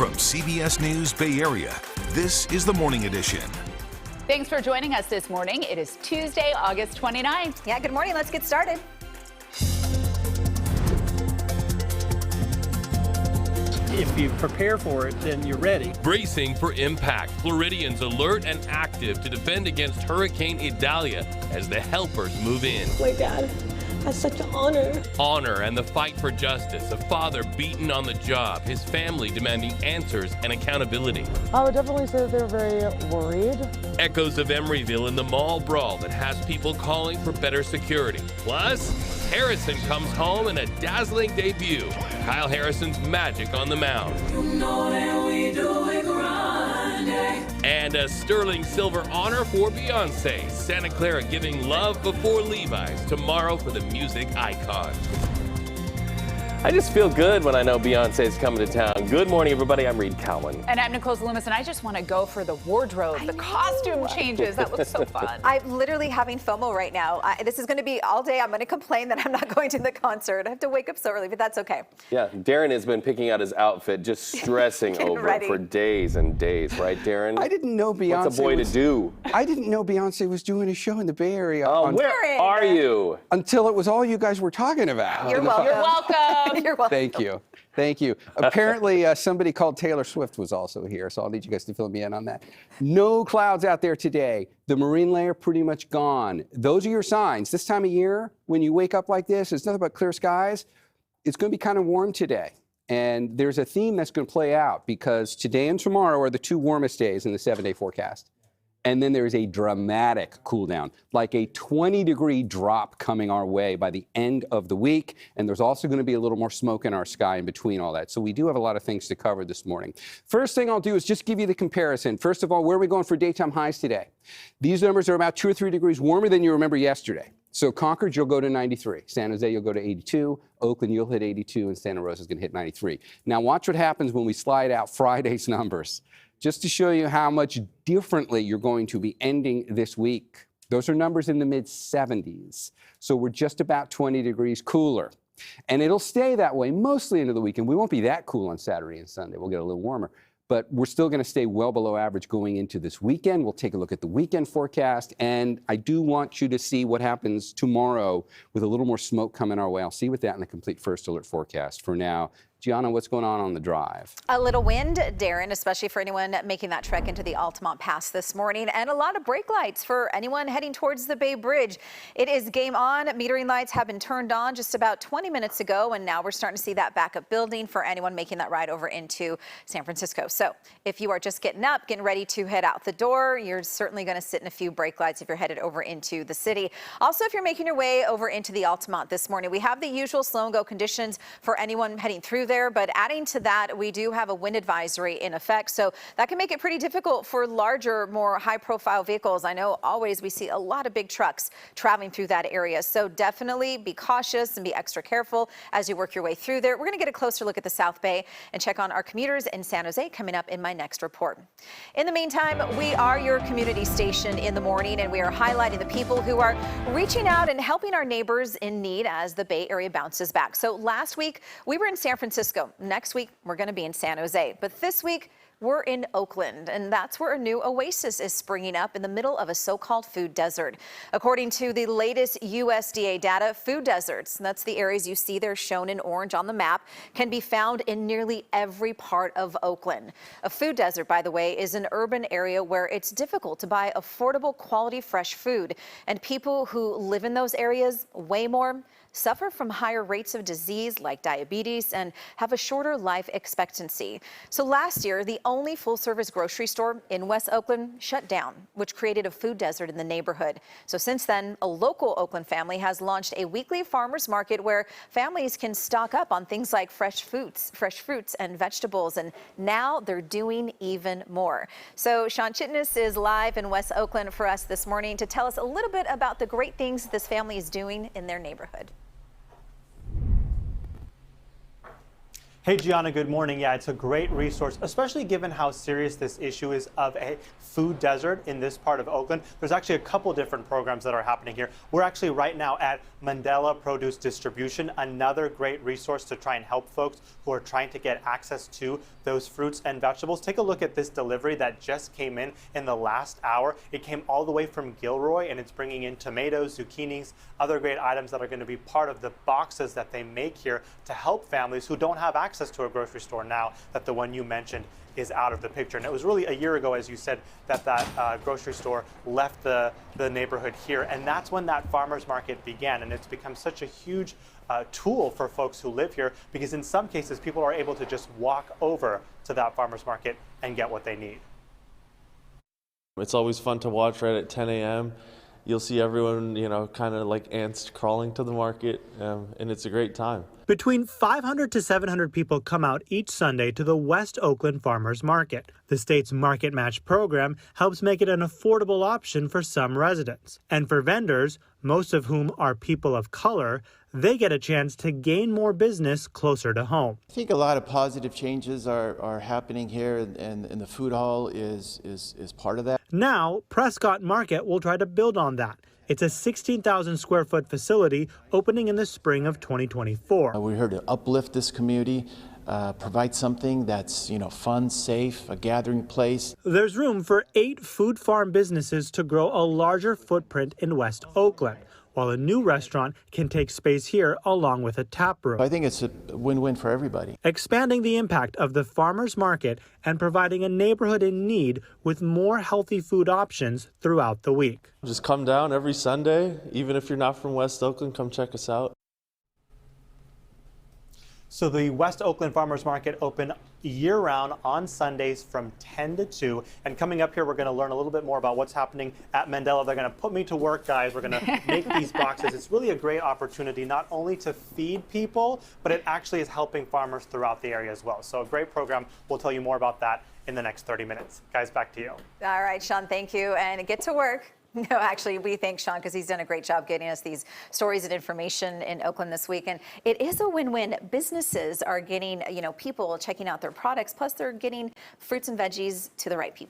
From CBS News Bay Area, this is the Morning Edition. Thanks for joining us this morning. It is Tuesday, August 29th. Yeah, good morning. Let's get started. If you prepare for it, then you're ready. Bracing for impact, Floridians alert and active to defend against Hurricane Idalia as the helpers move in. My dad has such an honor. Honor and the fight for justice. A father beaten on the job, his family demanding answers and accountability. I would definitely say that they're very worried. Echoes of Emeryville in the mall brawl that has people calling for better security. Plus, Harrison comes home in a dazzling debut. Kyle Harrison's magic on the mound. You know that we do it grande. And a sterling silver honor for Beyonce. Santa Clara giving love before Levi's tomorrow for the music icon. I just feel good when I know Beyonce is coming to town. Good morning, everybody. I'm Reed Cowan. And I'm Nicole Loomis, and I just want to go for the wardrobe, the costume changes. That looks so fun. I'm literally having FOMO right now. This is going to be all day. I'm going to complain that I'm not going to the concert. I have to wake up so early, but that's okay. Yeah, Darren has been picking out his outfit, just stressing over it for days and days. Right, Darren? I didn't know Beyonce What's a boy to do? I didn't know Beyonce was doing a show in the Bay Area. Oh, where are you? Until it was all you guys were talking about. You're welcome. You're welcome. You're welcome. Thank you. Thank you. Apparently, somebody called Taylor Swift was also here, so I'll need you guys to fill me in on that. No clouds out there today. The marine layer pretty much gone. Those are your signs. This time of year, when you wake up like this, it's nothing but clear skies. It's going to be kind of warm today. And there's a theme that's going to play out because today and tomorrow are the two warmest days in the 7-day forecast. And then there's a dramatic cool down, like a 20-degree drop coming our way by the end of the week. And there's also going to be a little more smoke in our sky in between all that. So we do have a lot of things to cover this morning. First thing I'll do is just give you the comparison. First of all, where are we going for daytime highs today? These numbers are about 2 or 3 degrees warmer than you remember yesterday. So Concord, you'll go to 93. San Jose, you'll go to 82. Oakland, you'll hit 82. And Santa Rosa is going to hit 93. Now watch what happens when we slide out Friday's numbers. Just to show you how much differently you're going to be ending this week. Those are numbers in the mid-70s. So we're just about 20 degrees cooler. And it'll stay that way mostly into the weekend. We won't be that cool on Saturday and Sunday. We'll get a little warmer. But we're still going to stay well below average going into this weekend. We'll take a look at the weekend forecast. And I do want you to see what happens tomorrow with a little more smoke coming our way. I'll see you with that in the complete first alert forecast. For now, Gianna, what's going on the drive? A little wind, Darren, especially for anyone making that trek into the Altamont Pass this morning, and a lot of brake lights for anyone heading towards the Bay Bridge. It is game on. Metering lights have been turned on just about 20 minutes ago, and now we're starting to see that backup building for anyone making that ride over into San Francisco. So if you are just getting up, getting ready to head out the door, you're certainly going to sit in a few brake lights if you're headed over into the city. Also, if you're making your way over into the Altamont this morning, we have the usual slow and go conditions for anyone heading through there, but adding to that, we do have a wind advisory in effect, so that can make it pretty difficult for larger, more high-profile vehicles. I know always we see a lot of big trucks traveling through that area, so definitely be cautious and be extra careful as you work your way through there. We're going to get a closer look at the South Bay and check on our commuters in San Jose coming up in my next report. In the meantime, we are your community station in the morning, and we are highlighting the people who are reaching out and helping our neighbors in need as the Bay Area bounces back. So last week, we were in San Francisco. Next week, we're going to be in San Jose. But this week, we're in Oakland, and that's where a new oasis is springing up in the middle of a so-called food desert. According to the latest USDA data, food deserts, that's the areas you see there shown in orange on the map, can be found in nearly every part of Oakland. A food desert, by the way, is an urban area where it's difficult to buy affordable, quality, fresh food. And people who live in those areas, way more, suffer from higher rates of disease like diabetes and have a shorter life expectancy. So last year, the only full-service grocery store in West Oakland shut down, which created a food desert in the neighborhood. So since then, a local Oakland family has launched a weekly farmers market where families can stock up on things like fresh fruits and vegetables, and now they're doing even more. So Sean Chitness is live in West Oakland for us this morning to tell us a little bit about the great things this family is doing in their neighborhood. Hey Gianna, good morning. Yeah, it's a great resource, especially given how serious this issue is of a food desert in this part of Oakland. There's actually a couple different programs that are happening here. We're actually right now at Mandela Produce Distribution, another great resource to try and help folks who are trying to get access to those fruits and vegetables. Take a look at this delivery that just came in the last hour. It came all the way from Gilroy, and it's bringing in tomatoes, zucchinis, other great items that are going to be part of the boxes that they make here to help families who don't have access to a grocery store now that the one you mentioned is out of the picture. And it was really a year ago, as you said, that grocery store left the neighborhood here. And that's when that farmers market began. And it's become such a huge tool for folks who live here, because in some cases, people are able to just walk over to that farmers market and get what they need. It's always fun to watch right at 10 a.m. You'll see everyone, kind of like ants crawling to the market, and it's a great time. Between 500 to 700 people come out each Sunday to the West Oakland Farmers Market. The state's Market Match program helps make it an affordable option for some residents. And for vendors, most of whom are people of color, they get a chance to gain more business closer to home. I think a lot of positive changes are happening here, and the food hall is part of that. Now, Prescott Market will try to build on that. It's a 16,000 square foot facility opening in the spring of 2024. We're here to uplift this community, provide something that's fun, safe, a gathering place. There's room for 8 food farm businesses to grow a larger footprint in West Oakland, while a new restaurant can take space here along with a tap room. I think it's a win-win for everybody. Expanding the impact of the farmers market and providing a neighborhood in need with more healthy food options throughout the week. Just come down every Sunday. Even if you're not from West Oakland, come check us out. So the West Oakland Farmers Market open year-round on Sundays from 10 to 2. And coming up here, we're going to learn a little bit more about what's happening at Mandela. They're going to put me to work, guys. We're going to make these boxes. It's really a great opportunity not only to feed people, but it actually is helping farmers throughout the area as well. So a great program. We'll tell you more about that in the next 30 minutes. Guys, back to you. All right, Sean, thank you. And get to work. No, actually, we thank Sean because he's done a great job getting us these stories and information in Oakland this week. And it is a win-win. Businesses are getting, people checking out their products, plus they're getting fruits and veggies to the right people.